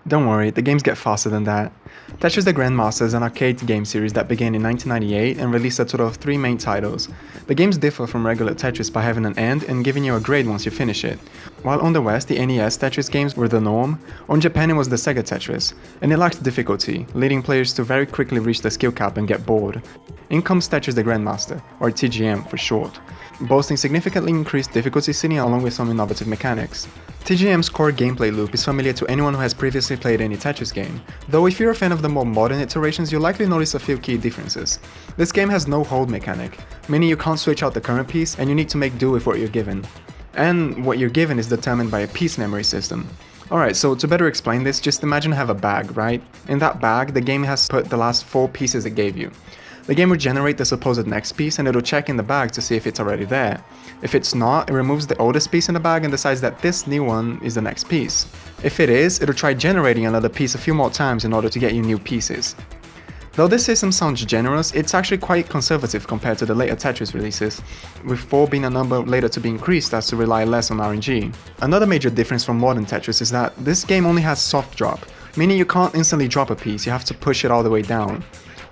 Don't worry, the games get faster than that. Tetris The GrandMaster is an arcade game series that began in 1998 and released a total of 3 main titles. The games differ from regular Tetris by having an end and giving you a grade once you finish it. While on the West, the NES Tetris games were the norm, on Japan it was the Sega Tetris, and it lacked difficulty, leading players to very quickly reach the skill cap and get bored. In comes Tetris The GrandMaster, or TGM for short, boasting significantly increased difficulty ceiling along with some innovative mechanics. TGM's core gameplay loop is familiar to anyone who has previously played any Tetris game, though if you're a fan of the more modern iterations you'll likely notice a few key differences. This game has no hold mechanic, meaning you can't switch out the current piece and you need to make do with what you're given. And what you're given is determined by a piece memory system. Alright, so to better explain this, just imagine I have a bag, right? In that bag, the game has put the last 4 pieces it gave you. The game will generate the supposed next piece and it'll check in the bag to see if it's already there. If it's not, it removes the oldest piece in the bag and decides that this new one is the next piece. If it is, it'll try generating another piece a few more times in order to get you new pieces. Though this system sounds generous, it's actually quite conservative compared to the later Tetris releases, with 4 being a number later to be increased as to rely less on RNG. Another major difference from modern Tetris is that this game only has soft drop, meaning you can't instantly drop a piece, you have to push it all the way down.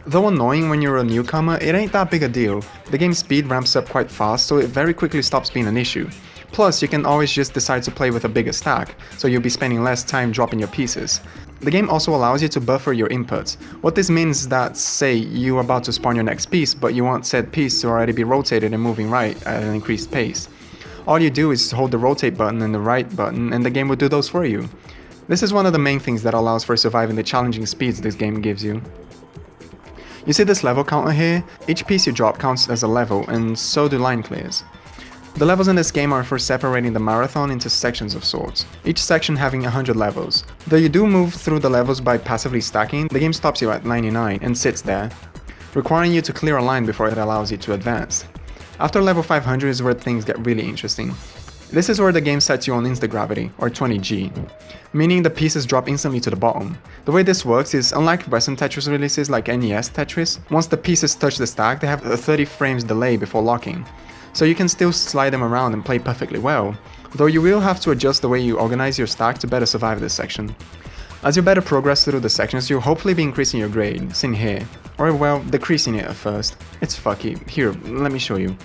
Though annoying when you're a newcomer, it ain't that big a deal. The game's speed ramps up quite fast, so it very quickly stops being an issue. Plus, you can always just decide to play with a bigger stack, so you'll be spending less time dropping your pieces. The game also allows you to buffer your inputs. What this means is that, say, you're about to spawn your next piece, but you want said piece to already be rotated and moving right at an increased pace. All you do is hold the rotate button and the right button, and the game will do those for you. This is one of the main things that allows for surviving the challenging speeds this game gives you. You see this level counter here? Each piece you drop counts as a level, and so do line clears. The levels in this game are for separating the marathon into sections of sorts, each section having 100 levels. Though you do move through the levels by passively stacking, the game stops you at 99 and sits there, requiring you to clear a line before it allows you to advance. After level 500 is where things get really interesting. This is where the game sets you on insta-gravity, or 20G, meaning the pieces drop instantly to the bottom. The way this works is, unlike Western Tetris releases like NES Tetris, once the pieces touch the stack they have a 30 frames delay before locking, so you can still slide them around and play perfectly well, though you will have to adjust the way you organize your stack to better survive this section. As you better progress through the sections, you'll hopefully be increasing your grade, seen here, or well, decreasing it at first. It's fucky. Here, let me show you.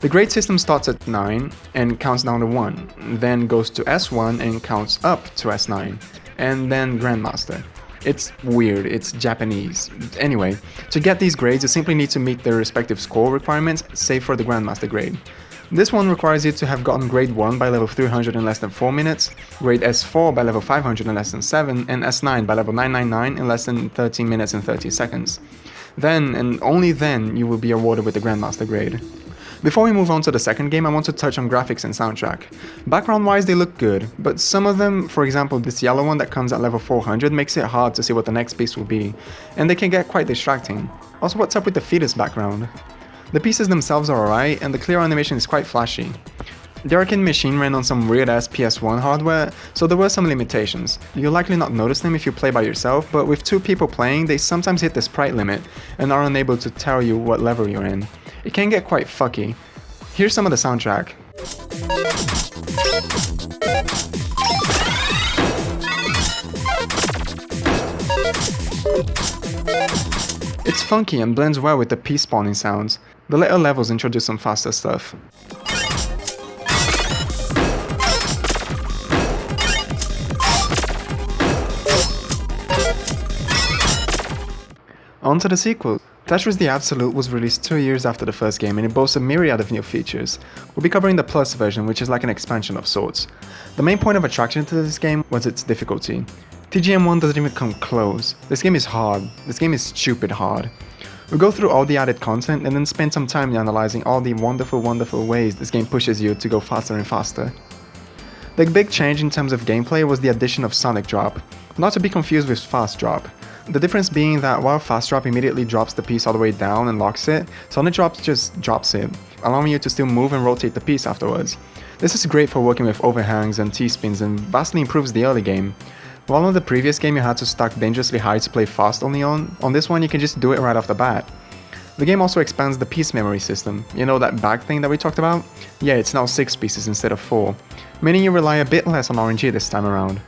The grade system starts at 9 and counts down to 1, then goes to S1 and counts up to S9, and then Grandmaster. It's weird, it's Japanese. Anyway, to get these grades you simply need to meet their respective score requirements, save for the Grandmaster grade. This one requires you to have gotten grade 1 by level 300 in less than 4 minutes, grade S4 by level 500 in less than 7, and S9 by level 999 in less than 13 minutes and 30 seconds. Then, and only then, you will be awarded with the Grandmaster grade. Before we move on to the second game, I want to touch on graphics and soundtrack. Background-wise, they look good, but some of them, for example this yellow one that comes at level 400, makes it hard to see what the next piece will be, and they can get quite distracting. Also, what's up with the fetus background? The pieces themselves are alright, and the clear animation is quite flashy. The arcade machine ran on some weird-ass PS1 hardware, so there were some limitations. You'll likely not notice them if you play by yourself, but with 2 people playing, they sometimes hit the sprite limit, and are unable to tell you what level you're in. It can get quite fucky. Here's some of the soundtrack. It's funky and blends well with the piece spawning sounds. The later levels introduce some faster stuff. On to the sequel. Tetris The Absolute was released 2 years after the first game and it boasts a myriad of new features. We'll be covering the Plus version, which is like an expansion of sorts. The main point of attraction to this game was its difficulty. TGM1 doesn't even come close. This game is hard. This game is stupid hard. We'll go through all the added content and then spend some time analyzing all the wonderful ways this game pushes you to go faster and faster. The big change in terms of gameplay was the addition of Sonic Drop, not to be confused with Fast Drop. The difference being that while Fast Drop immediately drops the piece all the way down and locks it, Sonic Drop just drops it, allowing you to still move and rotate the piece afterwards. This is great for working with overhangs and T-spins and vastly improves the early game. While on the previous game you had to stack dangerously high to play fast only on this one you can just do it right off the bat. The game also expands the piece memory system. You know that bag thing that we talked about? Yeah, it's now 6 pieces instead of 4, meaning you rely a bit less on RNG this time around.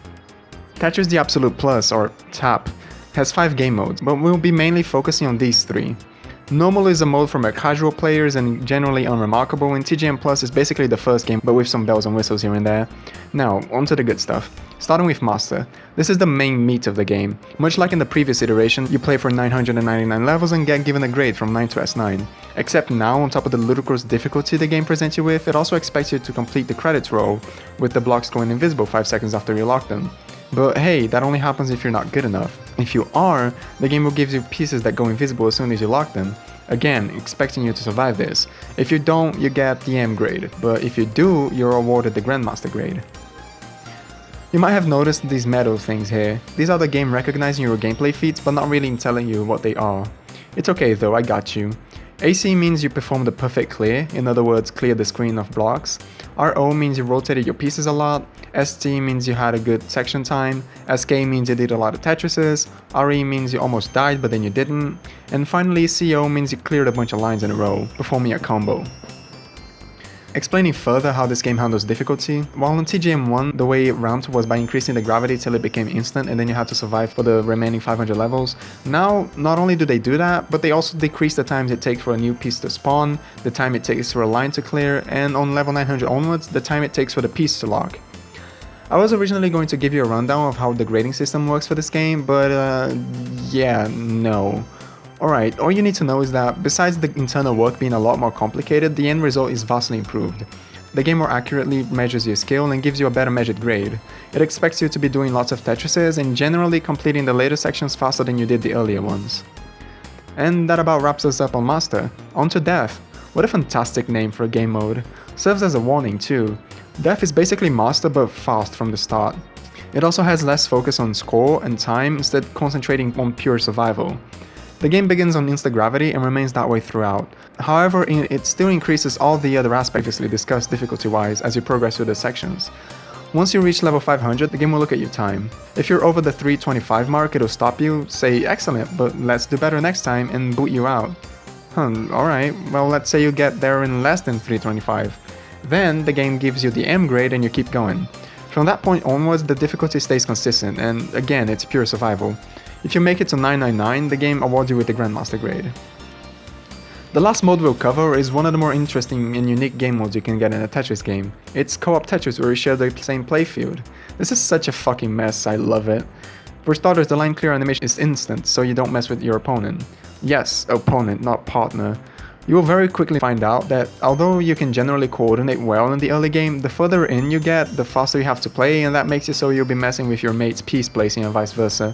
Tetris The Absolute Plus, or TAP, has 5 game modes, but we'll be mainly focusing on these 3. Normal is a mode for more casual players and generally unremarkable, and TGM Plus is basically the first game but with some bells and whistles here and there. Now, onto the good stuff. Starting with Master. This is the main meat of the game. Much like in the previous iteration, you play for 999 levels and get given a grade from 9 to S9. Except now, on top of the ludicrous difficulty the game presents you with, it also expects you to complete the credits roll, with the blocks going invisible 5 seconds after you lock them. But hey, that only happens if you're not good enough. If you are, the game will give you pieces that go invisible as soon as you lock them. Again, expecting you to survive this. If you don't, you get the M grade, but if you do, you're awarded the Grandmaster grade. You might have noticed these medal things here. These are the game recognizing your gameplay feats but not really telling you what they are. It's okay though, I got you. AC means you performed a perfect clear, in other words clear the screen of blocks. RO means you rotated your pieces a lot. ST means you had a good section time. SK means you did a lot of Tetrises. RE means you almost died but then you didn't. And finally CO means you cleared a bunch of lines in a row, performing a combo. Explaining further how this game handles difficulty, while on TGM1 the way it ramped was by increasing the gravity till it became instant and then you had to survive for the remaining 500 levels, now not only do they do that, but they also decrease the times it takes for a new piece to spawn, the time it takes for a line to clear, and on level 900 onwards, the time it takes for the piece to lock. I was originally going to give you a rundown of how the grading system works for this game, but yeah, no. Alright, all you need to know is that, besides the internal work being a lot more complicated, the end result is vastly improved. The game more accurately measures your skill and gives you a better measured grade. It expects you to be doing lots of Tetrises and generally completing the later sections faster than you did the earlier ones. And that about wraps us up on Master. On to Death. What a fantastic name for a game mode. Serves as a warning too. Death is basically Master but fast from the start. It also has less focus on score and time, instead concentrating on pure survival. The game begins on instant gravity and remains that way throughout. However, it still increases all the other aspects previously discussed difficulty-wise as you progress through the sections. Once you reach level 500, the game will look at your time. If you're over the 325 mark, it'll stop you, say excellent, but let's do better next time, and boot you out. Alright, well let's say you get there in less than 325. Then the game gives you the M grade and you keep going. From that point onwards, the difficulty stays consistent, and again, it's pure survival. If you make it to 999, the game awards you with the Grandmaster grade. The last mode we'll cover is one of the more interesting and unique game modes you can get in a Tetris game. It's co-op Tetris where you share the same playfield. This is such a fucking mess, I love it. For starters, the line clear animation is instant, so you don't mess with your opponent. Yes, opponent, not partner. You will very quickly find out that although you can generally coordinate well in the early game, the further in you get, the faster you have to play, and that makes it so you'll be messing with your mate's piece placing and vice versa.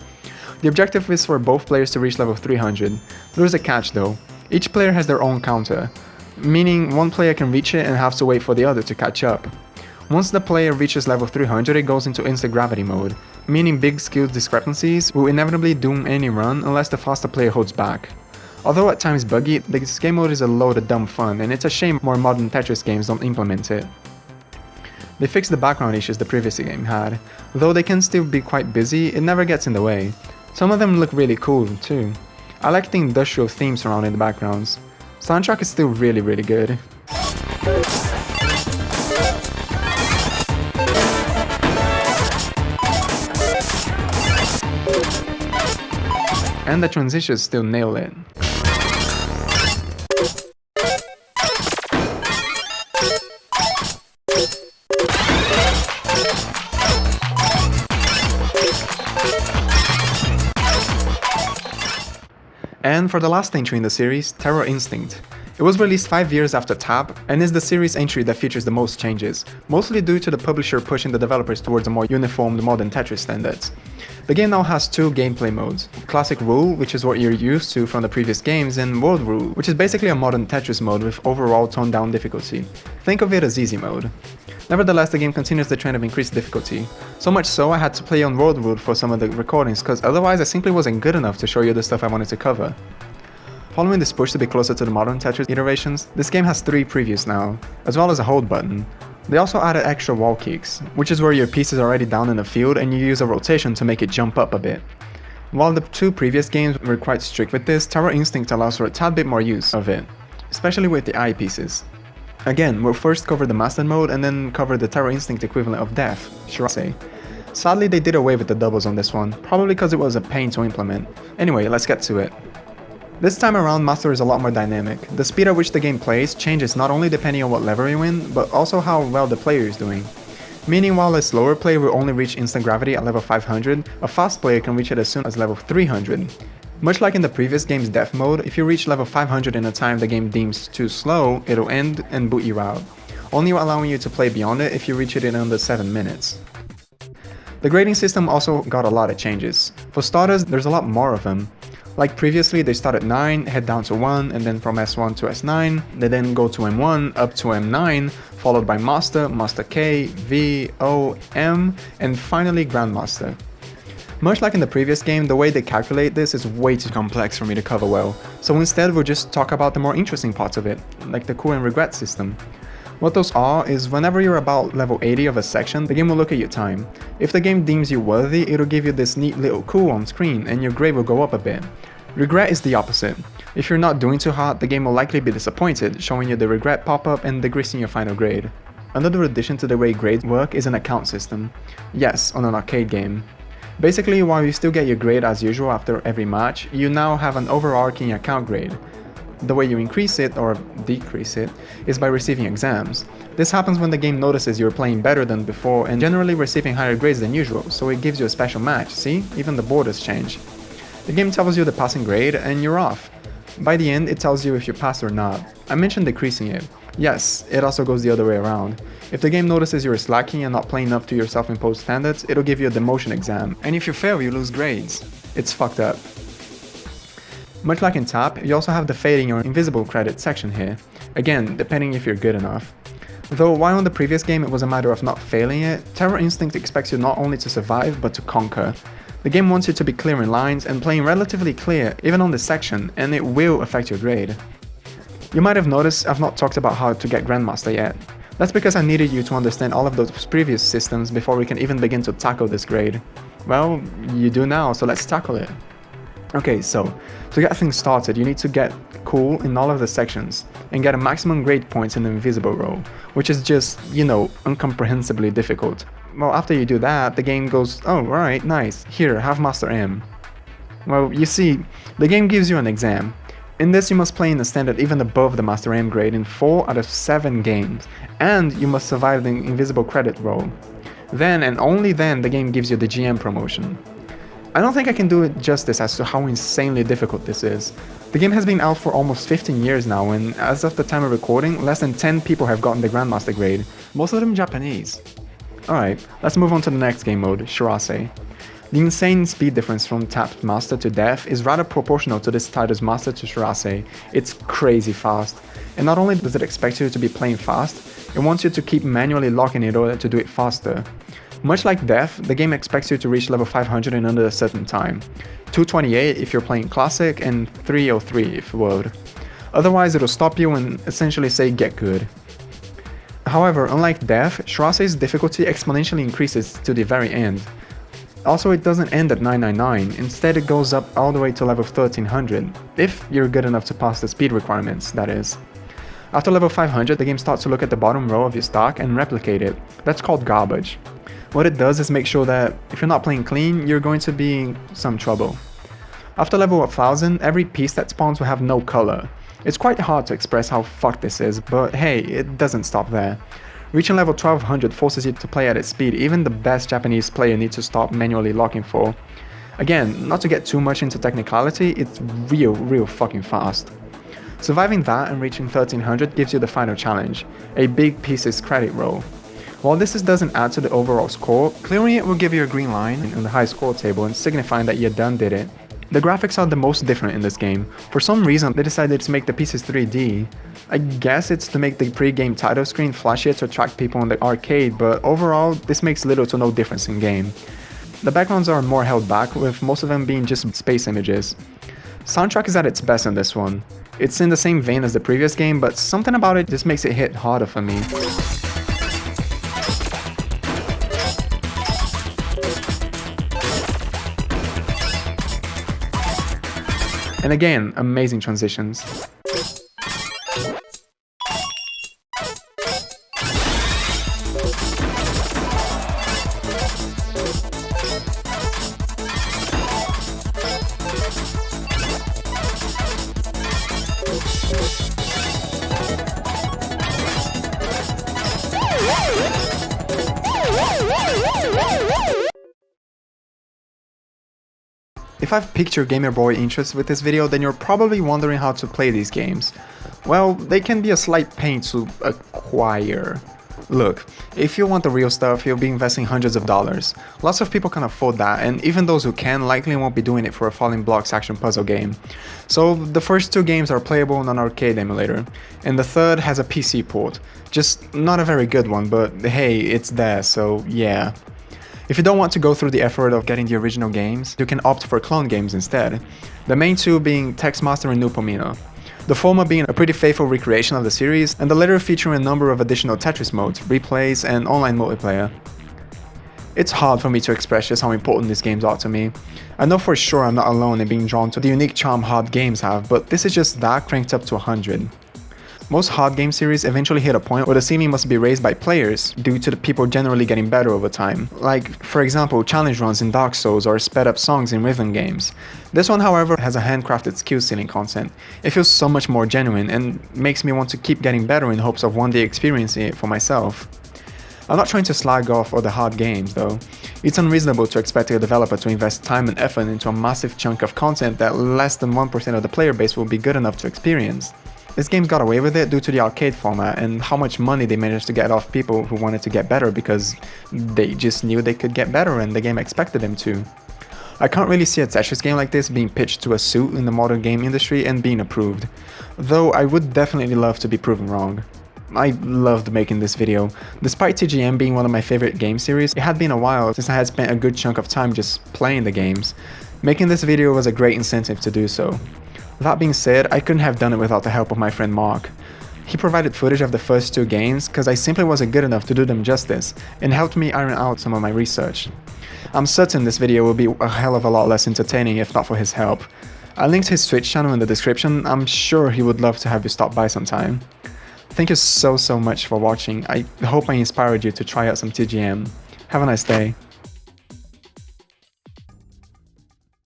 The objective is for both players to reach level 300. There is a catch though. Each player has their own counter, meaning one player can reach it and have to wait for the other to catch up. Once the player reaches level 300, it goes into instant gravity mode, meaning big skill discrepancies will inevitably doom any run unless the faster player holds back. Although at times buggy, this game mode is a load of dumb fun, and it's a shame more modern Tetris games don't implement it. They fixed the background issues the previous game had. Though they can still be quite busy, it never gets in the way. Some of them look really cool too. I like the industrial theme surrounding the backgrounds. Soundtrack is still really good. And the transitions still nail it. And for the last entry in the series, Terror Instinct. It was released 5 years after TAP, and is the series entry that features the most changes, mostly due to the publisher pushing the developers towards a more uniformed modern Tetris standards. The game now has 2 gameplay modes, Classic Rule, which is what you're used to from the previous games, and World Rule, which is basically a modern Tetris mode with overall toned down difficulty. Think of it as easy mode. Nevertheless, the game continues the trend of increased difficulty, so much so I had to play on World Rule for some of the recordings, cause otherwise I simply wasn't good enough to show you the stuff I wanted to cover. Following this push to be closer to the modern Tetris iterations, this game has 3 previews now, as well as a hold button. They also added extra wall kicks, which is where your piece is already down in the field and you use a rotation to make it jump up a bit. While the 2 previous games were quite strict with this, Terror Instinct allows for a tad bit more use of it, especially with the eye pieces. Again, we'll first cover the Master mode and then cover the Terror Instinct equivalent of Death, should I say. Sadly, they did away with the doubles on this one, probably because it was a pain to implement. Anyway, let's get to it. This time around, Master is a lot more dynamic. The speed at which the game plays changes not only depending on what level you're in, but also how well the player is doing. Meaning while a slower player will only reach instant gravity at level 500, a fast player can reach it as soon as level 300. Much like in the previous game's death mode, if you reach level 500 in a time the game deems too slow, it'll end and boot you out, only allowing you to play beyond it if you reach it in under 7 minutes. The grading system also got a lot of changes. For starters, there's a lot more of them. Like previously, they start at 9, head down to 1, and then from S1 to S9, they then go to M1, up to M9, followed by Master, Master K, V, O, M, and finally Grandmaster. Much like in the previous game, the way they calculate this is way too complex for me to cover well, so instead we'll just talk about the more interesting parts of it, like the cool and regret system. What those are is whenever you're about level 80 of a section, the game will look at your time. If the game deems you worthy, it'll give you this neat little cool on screen and your grade will go up a bit. Regret is the opposite. If you're not doing too hot, the game will likely be disappointed, showing you the regret pop-up and decreasing your final grade. Another addition to the way grades work is an account system. Yes, on an arcade game. Basically, while you still get your grade as usual after every match, you now have an overarching account grade. The way you increase it, or decrease it, is by receiving exams. This happens when the game notices you're playing better than before and generally receiving higher grades than usual, so it gives you a special match, see? Even the borders change. The game tells you the passing grade and you're off. By the end, it tells you if you pass or not. I mentioned decreasing it. Yes, it also goes the other way around. If the game notices you're slacking and not playing up to your self-imposed standards, it'll give you a demotion exam, and if you fail, you lose grades. It's fucked up. Much like in TAP, you also have the fading or invisible credit section here, again, depending if you're good enough. Though while in the previous game it was a matter of not failing it, Terror Instinct expects you not only to survive, but to conquer. The game wants you to be clear in lines and playing relatively clear, even on this section, and it will affect your grade. You might have noticed I've not talked about how to get Grandmaster yet. That's because I needed you to understand all of those previous systems before we can even begin to tackle this grade. Well, you do now, so let's tackle it. Okay, so to get things started, you need to get cool in all of the sections and get a maximum grade points in the invisible row, which is just, incomprehensibly difficult. Well, after you do that, the game goes, oh, alright, nice, here, have Master M. Well, you see, the game gives you an exam. In this, you must play in a standard even above the Master M grade in 4 out of 7 games, and you must survive the invisible credit roll. Then, and only then, the game gives you the GM promotion. I don't think I can do it justice as to how insanely difficult this is. The game has been out for almost 15 years now, and as of the time of recording, less than 10 people have gotten the Grandmaster grade, most of them Japanese. Alright, let's move on to the next game mode, Shirase. The insane speed difference from Tapped Master to Death is rather proportional to this title's Master to Shirase. It's crazy fast. And not only does it expect you to be playing fast, it wants you to keep manually locking in order to do it faster. Much like Death, the game expects you to reach level 500 in under a certain time, 228 if you're playing Classic and 303 if World. Otherwise it'll stop you and essentially say get good. However, unlike Death, Shirase's difficulty exponentially increases to the very end. Also, it doesn't end at 999, instead it goes up all the way to level 1300, if you're good enough to pass the speed requirements, that is. After level 500, the game starts to look at the bottom row of your stock and replicate it. That's called garbage. What it does is make sure that if you're not playing clean, you're going to be in some trouble. After level 1000, every piece that spawns will have no color. It's quite hard to express how fucked this is, but hey, it doesn't stop there. Reaching level 1200 forces you to play at its speed even the best Japanese player needs to stop manually locking for. Again, not to get too much into technicality, it's real fucking fast. Surviving that and reaching 1300 gives you the final challenge, a big pieces credit roll. While this doesn't add to the overall score, clearing it will give you a green line in the high score table and signifying that you did it. The graphics are the most different in this game. For some reason, they decided to make the pieces 3D. I guess it's to make the pre-game title screen flashier to attract people in the arcade, but overall, this makes little to no difference in game. The backgrounds are more held back, with most of them being just space images. Soundtrack is at its best in this one. It's in the same vein as the previous game, but something about it just makes it hit harder for me. And again, amazing transitions. I've piqued your gamer boy interest with this video, then you're probably wondering how to play these games. Well, they can be a slight pain to acquire. Look, if you want the real stuff, you'll be investing hundreds of dollars. Lots of people can afford that, and even those who can likely won't be doing it for a falling blocks action puzzle game. So the first 2 games are playable on an arcade emulator, and the third has a PC port. Just not a very good one, but hey, it's there, so yeah. If you don't want to go through the effort of getting the original games, you can opt for clone games instead. The main 2 being TEXMASTER and NULLPOMINO. The former being a pretty faithful recreation of the series, and the latter featuring a number of additional Tetris modes, replays, and online multiplayer. It's hard for me to express just how important these games are to me. I know for sure I'm not alone in being drawn to the unique charm hard games have, but this is just that cranked up to 100. Most hard game series eventually hit a point where the ceiling must be raised by players due to the people generally getting better over time. Like, for example, challenge runs in Dark Souls or sped up songs in rhythm games. This one, however, has a handcrafted skill ceiling content. It feels so much more genuine and makes me want to keep getting better in hopes of one day experiencing it for myself. I'm not trying to slag off all the hard games though. It's unreasonable to expect a developer to invest time and effort into a massive chunk of content that less than 1% of the player base will be good enough to experience. This game got away with it due to the arcade format and how much money they managed to get off people who wanted to get better because they just knew they could get better and the game expected them to. I can't really see a Tetris game like this being pitched to a suit in the modern game industry and being approved, though I would definitely love to be proven wrong. I loved making this video. Despite TGM being one of my favorite game series, it had been a while since I had spent a good chunk of time just playing the games. Making this video was a great incentive to do so. That being said, I couldn't have done it without the help of my friend Mark. He provided footage of the first 2 games because I simply wasn't good enough to do them justice, and helped me iron out some of my research. I'm certain this video will be a hell of a lot less entertaining if not for his help. I linked his Twitch channel in the description. I'm sure he would love to have you stop by sometime. Thank you so much for watching. I hope I inspired you to try out some TGM. Have a nice day.